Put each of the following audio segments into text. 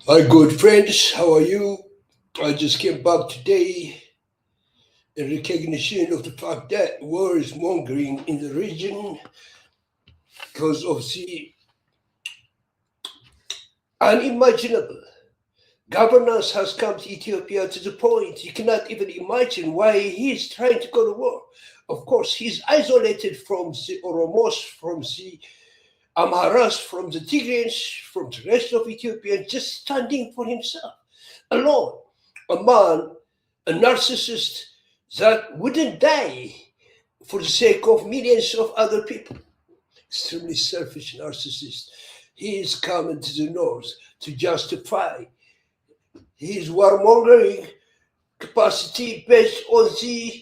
Hi, good friends. How are you? I just came back today in recognition of the fact that war is mongering in the region because of the unimaginable. Governance has come to Ethiopia to the point you cannot even imagine why he's trying to go to war. Of course, he's isolated from the Oromos, from the Amharas, from the Tigrayans, from the rest of Ethiopia, just standing for himself, alone. A man, a narcissist that wouldn't die for the sake of millions of other people. Extremely selfish narcissist. He is coming to the north to justify his warmongering capacity based on the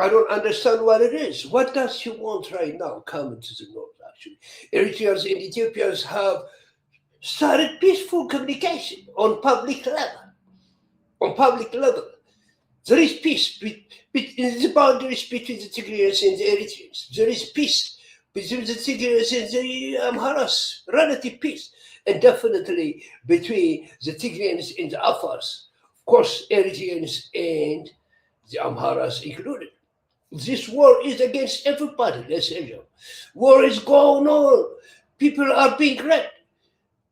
I don't understand what it is. What does he want right now coming to the north, actually? Eritreans and Ethiopians have started peaceful communication on public level. On public level. There is peace in the boundaries between the Tigrayans and the Eritreans. There is peace between the Tigrayans and the Amharas, relative peace. And definitely between the Tigrayans and the Afars. Of course, Eritreans and the Amharas included. This war is against everybody, let's say. War is going on. People are being raped.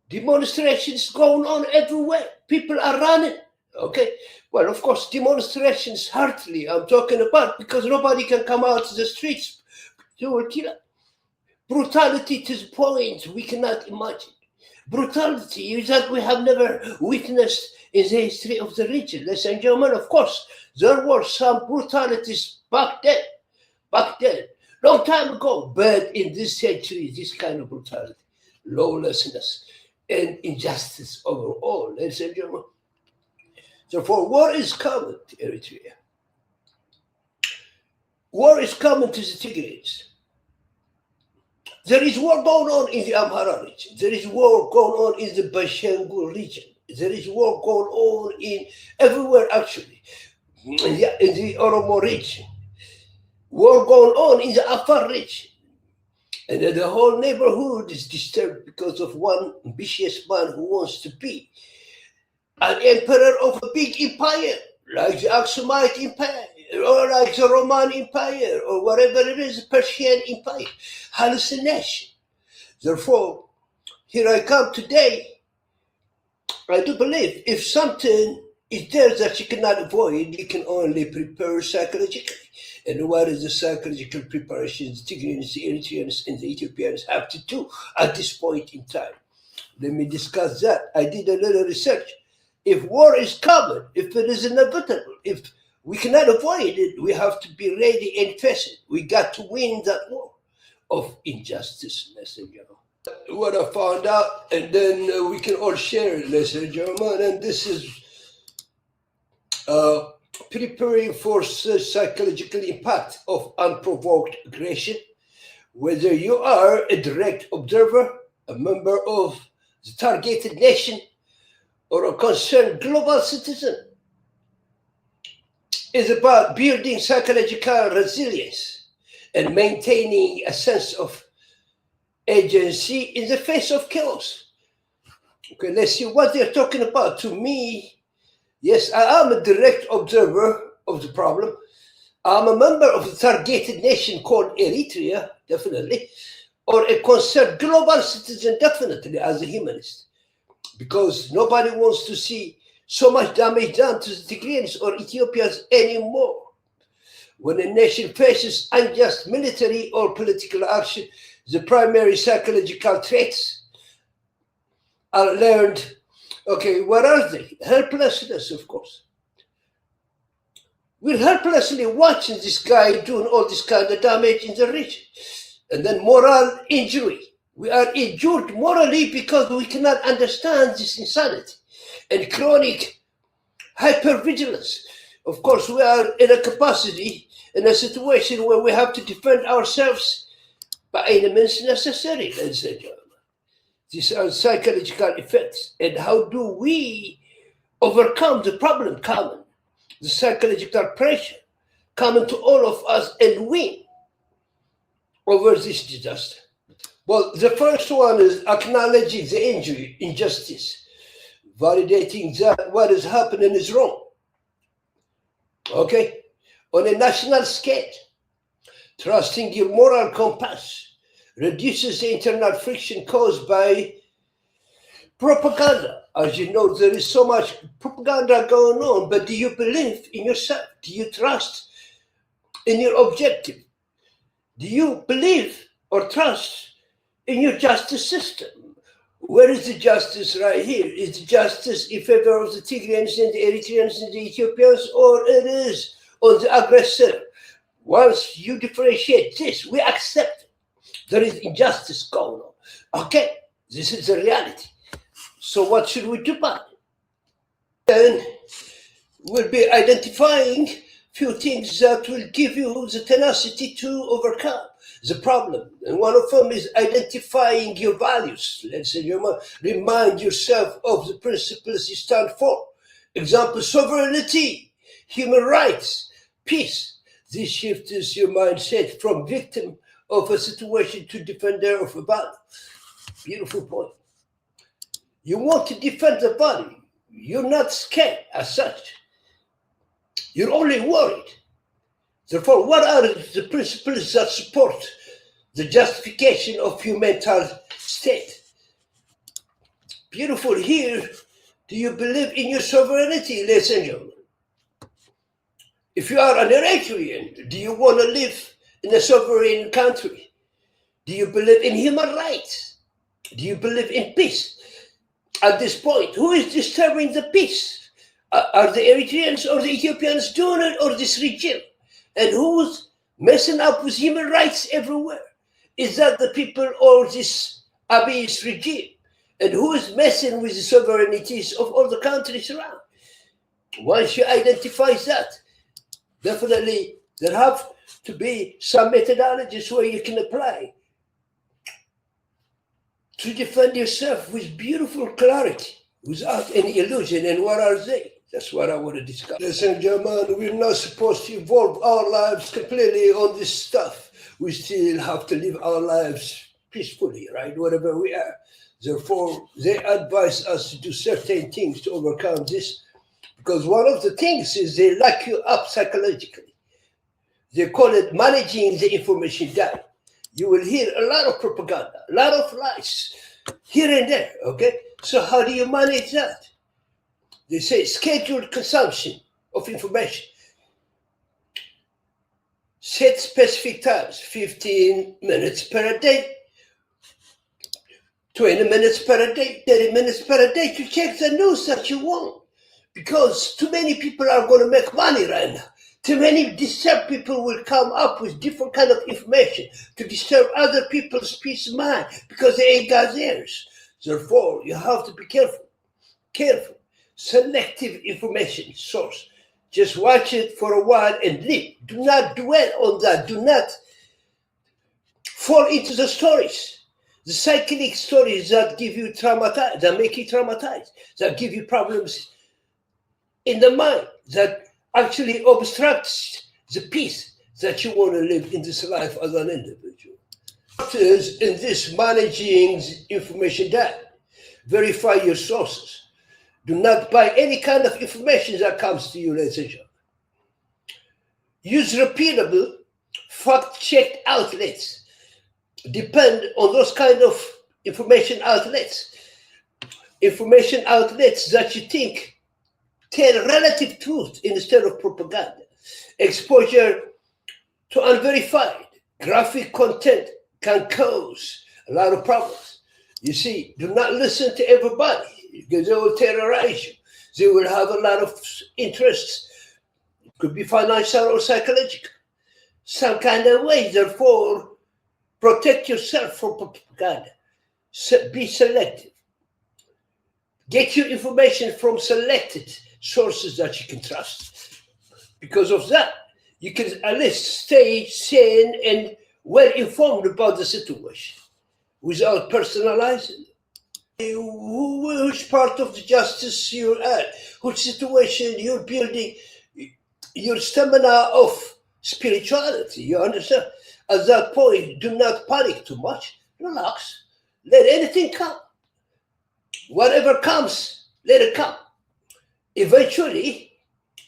Demonstrations going on everywhere. People are running. Okay? Well, of course, demonstrations, hardly I'm talking about, because nobody can come out to the streets. They will kill us. Brutality to the point we cannot imagine. Brutality that we have never witnessed in the history of the region. Ladies and gentlemen, of course, there were some brutalities back then, long time ago, but in this century, this kind of brutality, lawlessness, and injustice overall, ladies and gentlemen. Therefore, war is coming to Eritrea. War is coming to the Tigrays. There is war going on in the Amhara region. There is war going on in the Bashangul region. There is war going on in everywhere, actually. In the Oromo region. War going on in the Afar region. And then the whole neighborhood is disturbed because of one ambitious man who wants to be an emperor of a big empire, like the Aksumite Empire, or like the Roman Empire, or whatever it is, the Persian Empire. Hallucination. Therefore, here I come today. I do believe if something is there that you cannot avoid, you can only prepare psychologically. And what is the psychological preparation the Tigrayans, the Eritreans, and the Ethiopians have to do at this point in time? Let me discuss that. I did a little research. If war is coming, if it is inevitable, if we cannot avoid it, we have to be ready and face it. We got to win that war of injustice, ladies and gentlemen. What I found out, and then we can all share it, ladies and gentlemen, and this is preparing for the psychological impact of unprovoked aggression, whether you are a direct observer, a member of the targeted nation, or a concerned global citizen. Is about building psychological resilience and maintaining a sense of agency in the face of chaos. Okay, let's see what they're talking about. To me, yes, I am a direct observer of the problem. I'm a member of the targeted nation called Eritrea, definitely, or a concerned global citizen, definitely, as a humanist. Because nobody wants to see so much damage done to the Tigrayans or Ethiopians anymore. When a nation faces unjust military or political action, the primary psychological traits are learned. Okay, what are they? Helplessness, of course. We're helplessly watching this guy doing all this kind of damage in the region. And then moral injury. We are injured morally because we cannot understand this insanity and chronic hypervigilance. Of course, we are in a capacity, in a situation where we have to defend ourselves by any means necessary, ladies and gentlemen. These are psychological effects. And how do we overcome the problem common, the psychological pressure common to all of us, and win over this disaster? Well, the first one is acknowledging the injury, injustice. validating that what is happening is wrong. Okay? On a national scale, trusting your moral compass reduces the internal friction caused by propaganda. As you know, there is so much propaganda going on, but do you believe in yourself? Do you trust in your objective? Do you believe or trust in your justice system? Where is the justice right here? Is the justice in favor of the Tigrayans and the Eritreans and the Ethiopians, or it is on the aggressor? Once you differentiate this, we accept it. There is injustice going on. Okay, this is the reality. So what should we do about it? Then we'll be identifying few things that will give you the tenacity to overcome the problem. And one of them is identifying your values. Let's say you remind yourself of the principles you stand for. Example, sovereignty, human rights, peace. This shifts your mindset from victim of a situation to defender of a value. Beautiful point. You want to defend the value. You're not scared as such. You're only worried. Therefore, what are the principles that support the justification of your mental state? Beautiful here. Do you believe in your sovereignty, ladies and gentlemen? If you are an Eritrean, do you want to live in a sovereign country? Do you believe in human rights? Do you believe in peace? At this point, who is disturbing the peace? Are the Eritreans or the Ethiopians doing it, or this regime? And who's messing up with human rights everywhere? Is that the people or this Abiy's regime? And who is messing with the sovereignties of all the countries around? Once you identify that, definitely there have to be some methodologies where you can apply to defend yourself with beautiful clarity, without any illusion. And what are they? That's what I want to discuss. Ladies and gentlemen, we're not supposed to evolve our lives completely on this stuff. We still have to live our lives peacefully, right? Wherever we are. Therefore, they advise us to do certain things to overcome this, because one of the things is they lock you up psychologically. They call it managing the information diet. You will hear a lot of propaganda, a lot of lies here and there, okay? So how do you manage that? They say scheduled consumption of information. Set specific times, 15 minutes per day, 20 minutes per day, 30 minutes per day to check the news that you want. Because too many people are going to make money right now. Too many disturbed people will come up with different kind of information to disturb other people's peace of mind because they ain't got theirs. Therefore, you have to be careful. Careful. Selective information source. Just watch it for a while and leave. Do not dwell on that. Do not fall into the stories. The cyclic stories that give you traumatized, that make you traumatized, that give you problems in the mind, that actually obstructs the peace that you want to live in this life as an individual. In this managing information diet, verify your sources. Do not buy any kind of information that comes to you, ladies and gentlemen. Use reputable, fact-checked outlets. Depend on those kind of information outlets. Information outlets that you think tell relative truth instead of propaganda. Exposure to unverified graphic content can cause a lot of problems. You see, do not listen to everybody, because they will terrorize you. They will have a lot of interests. It could be financial or psychological. Some kind of way. Therefore, protect yourself from propaganda. Be selective. Get your information from selected sources that you can trust. Because of that, you can at least stay sane and well informed about the situation without personalizing. Which part of the justice you're at, which situation you're building your stamina of spirituality, you understand? At that point, do not panic too much. Relax. Let anything come. Whatever comes, Let it come. Eventually,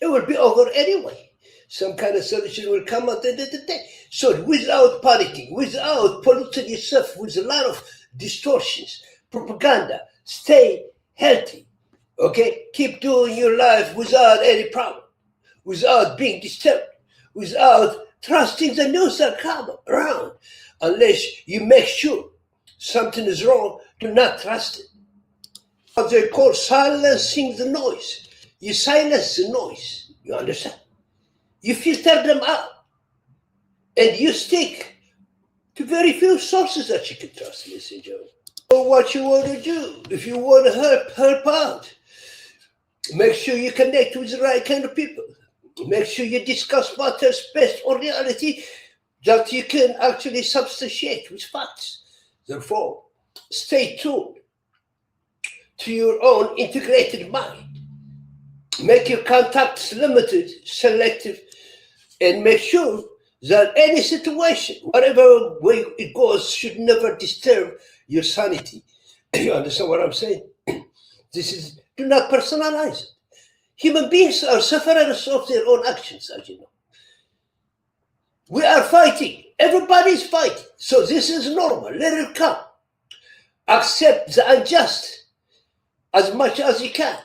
it will be over anyway. Some kind of solution will come at the end of the day. So without panicking, without polluting yourself with a lot of distortions, propaganda, stay healthy. Okay? Keep doing your life without any problem, without being disturbed, without trusting the news that come around, unless you make sure something is wrong. Do not trust it. What they call silencing the noise. You silence the noise. You understand? You filter them out, and you stick to very few sources that you can trust, ladies and gentlemen. So what you want to do, if you want to help out, make sure you connect with the right kind of people. Make sure you discuss matters based on reality that you can actually substantiate with facts. Therefore, stay tuned to your own integrated mind. Make your contacts limited, selective, and make sure that any situation, whatever way it goes, should never disturb your sanity. You understand what I'm saying? Do not personalize it. Human beings are sufferers of their own actions, as you know. We are fighting. Everybody's fighting. So this is normal. Let it come. Accept the unjust as much as you can,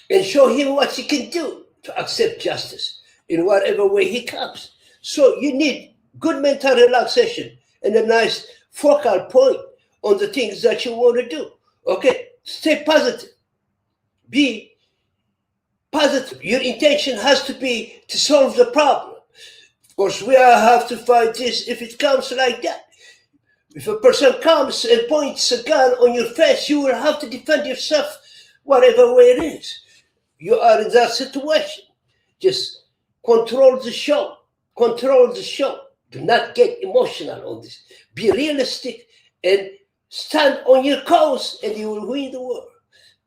and show him what he can do to accept justice in whatever way he comes. So you need good mental relaxation and a nice focal point on the things that you want to do. Okay? Stay positive. Be positive. Your intention has to be to solve the problem. Of course, we have to fight this if it comes like that. If a person comes and points a gun on your face, you will have to defend yourself whatever way it is. You are in that situation. Just control the show. Control the show. Do not get emotional on this. Be realistic and stand on your cause, and you will win the war.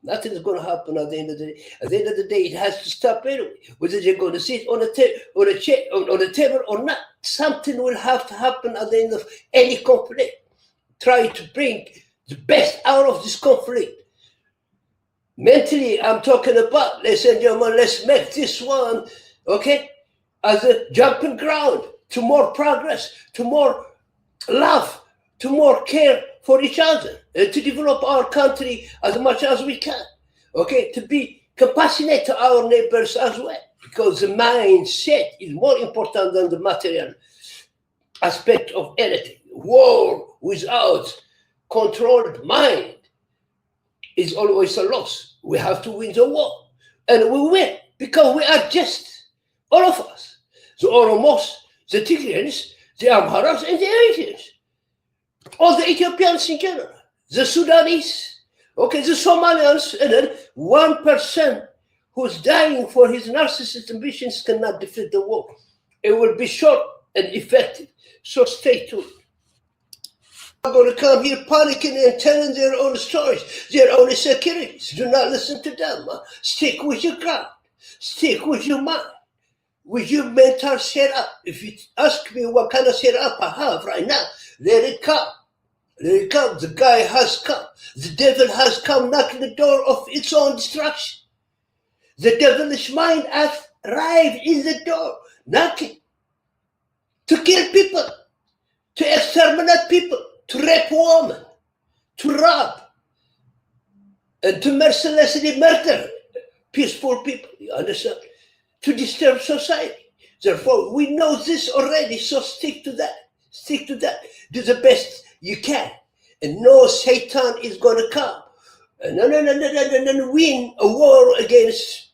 Nothing is going to happen at the end of the day. At the end of the day, it has to stop anyway. Whether you're going to sit on a table or not, something will have to happen at the end of any conflict. Try to bring the best out of this conflict. Mentally, I'm talking about, ladies and gentlemen, let's make this one, okay, as a jumping ground to more progress, to more love, to more care for each other, and to develop our country as much as we can, okay, to be compassionate to our neighbors as well, because the mindset is more important than the material aspect of anything. War without controlled mind is always a loss. We have to win the war, and we win because we are just, all of us, the Oromos, the Tigrayans, the Amharas, and the Eritreans, all the Ethiopians in general, the Sudanese, okay, the Somalians, and then 1% who's dying for his narcissist ambitions cannot defeat the war. It will be short and effective. So stay tuned. I'm going to come here panicking and telling their own stories, their own insecurities. Do not listen to them. Stick with your ground. Stick with your mind, with your mental setup. If you ask me what kind of setup I have right now, let it come. Let it come. The guy has come. The devil has come knocking the door of its own destruction. The devilish mind has arrived in the door, knocking to kill people, to exterminate people, to rape women, to rob, and to mercilessly murder peaceful people, you understand? To disturb society. Therefore, we know this already, so stick to that. Stick to that. Do the best you can. And no Satan is going to come and win a war against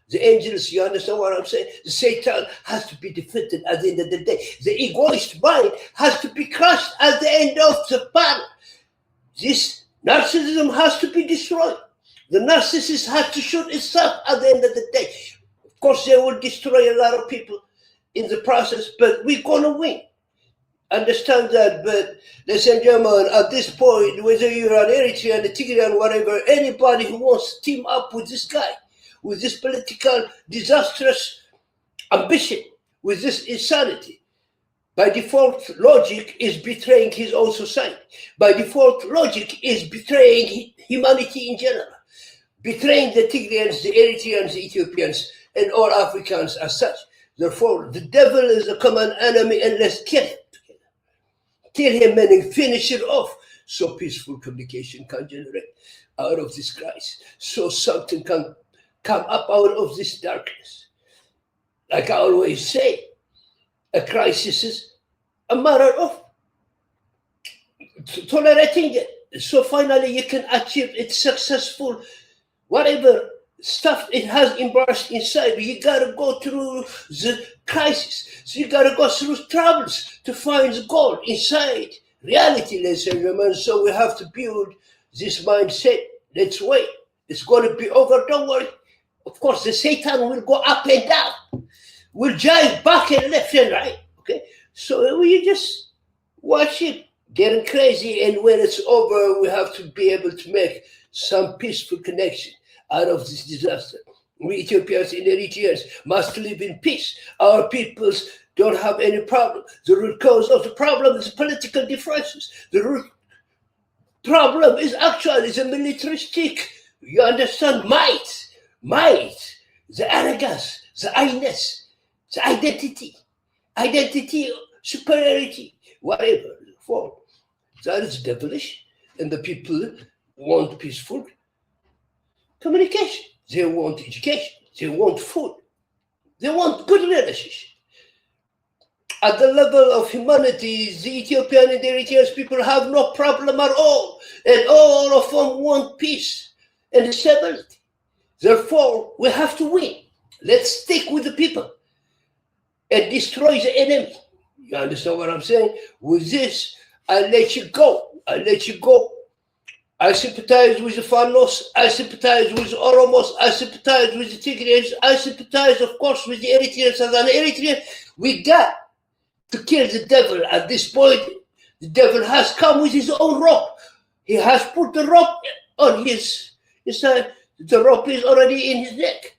the angels. You understand what I'm saying? The Satan has to be defeated at the end of the day. The egoist mind has to be crushed at the end of the battle. This narcissism has to be destroyed. The narcissist has to shoot itself at the end of the day. Of course, they will destroy a lot of people in the process, but we're going to win. Understand that, but ladies and gentlemen, at this point, whether you're an Eritrean, a Tigrayan, whatever, anybody who wants to team up with this guy, with this political disastrous ambition, with this insanity, by default logic is betraying his own society. By default logic is betraying humanity in general. betraying the Tigrayans, the Eritreans, the Ethiopians, and all Africans as such. Therefore, the devil is a common enemy, and let's kill him together. Kill him and finish it off, so peaceful communication can generate out of this crisis, so something can come up out of this darkness. Like I always say, a crisis is a matter of tolerating it. So finally you can achieve it successful, whatever stuff it has embarrassed inside. You gotta go through the crisis. So you gotta go through troubles to find the gold inside reality, ladies and gentlemen. So we have to build this mindset. Let's wait. It's gonna be over, don't worry. Of course, the Satan will go up and down. Will jive back and left and right. Okay? So we just watch it getting crazy, and when it's over, we have to be able to make some peaceful connection out of this disaster. We Ethiopians and Eritreans must live in peace. Our peoples don't have any problem. The root cause of the problem is political differences. The root problem is actually the militaristic, you understand, might, the arrogance, the I-ness, the identity, superiority, whatever. For that is devilish, and the people want peaceful communication. They want education. They want food. They want good relationship. At the level of humanity, the Ethiopian and Eritrean people have no problem at all, and all of them want peace and stability. Therefore, we have to win. Let's stick with the people and destroy the enemy. You understand what I'm saying? With this, I let you go. I let you go. I sympathize with the Fanos. I sympathize with the Oromos. I sympathize with the Tigrayans. I sympathize, of course, with the Eritreans. As an Eritrean, we got to kill the devil. At this point, the devil has come with his own rope. He has put the rope on his side. The rope is already in his neck.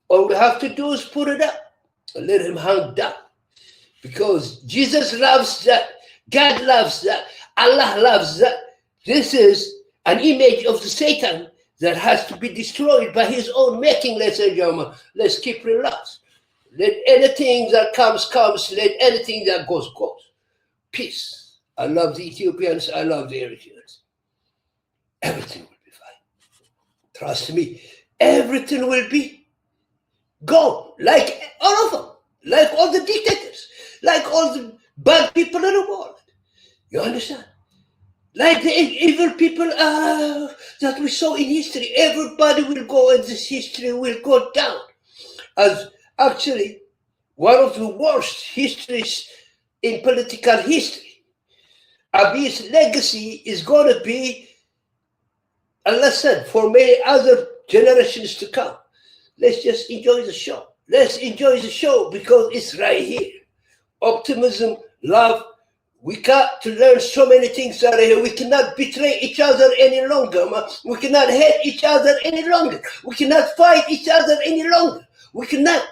All we have to do is put it up and let him hang down. Because Jesus loves that. God loves that. Allah loves that. This is an image of the Satan that has to be destroyed by his own making, ladies and gentlemen. Let's keep relaxed. Let anything that comes. Let anything that goes. Peace. I love the Ethiopians. I love the Eritreans. Everything will be fine. Trust me. Everything will be gone. Like all of them. Like all the dictators. Like all the bad people in the world. You understand? Like the evil people that we saw in history. Everybody will go, and this history will go down. As actually one of the worst histories in political history. Abiy's legacy is going to be a lesson for many other generations to come. Let's just enjoy the show. Let's enjoy the show because it's right here. Optimism, love. We got to learn so many things out of here. We cannot betray each other any longer. We cannot hate each other any longer. We cannot fight each other any longer. We cannot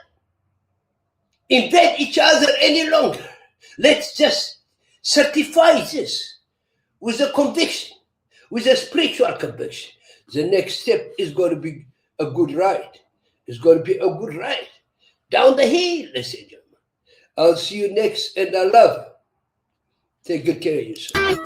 invade each other any longer. Let's just certify this with a conviction, with a spiritual conviction. The next step is going to be a good ride. It's going to be a good ride down the hill, ladies and gentlemen. I'll see you next, and I love you. Take good care of yourself.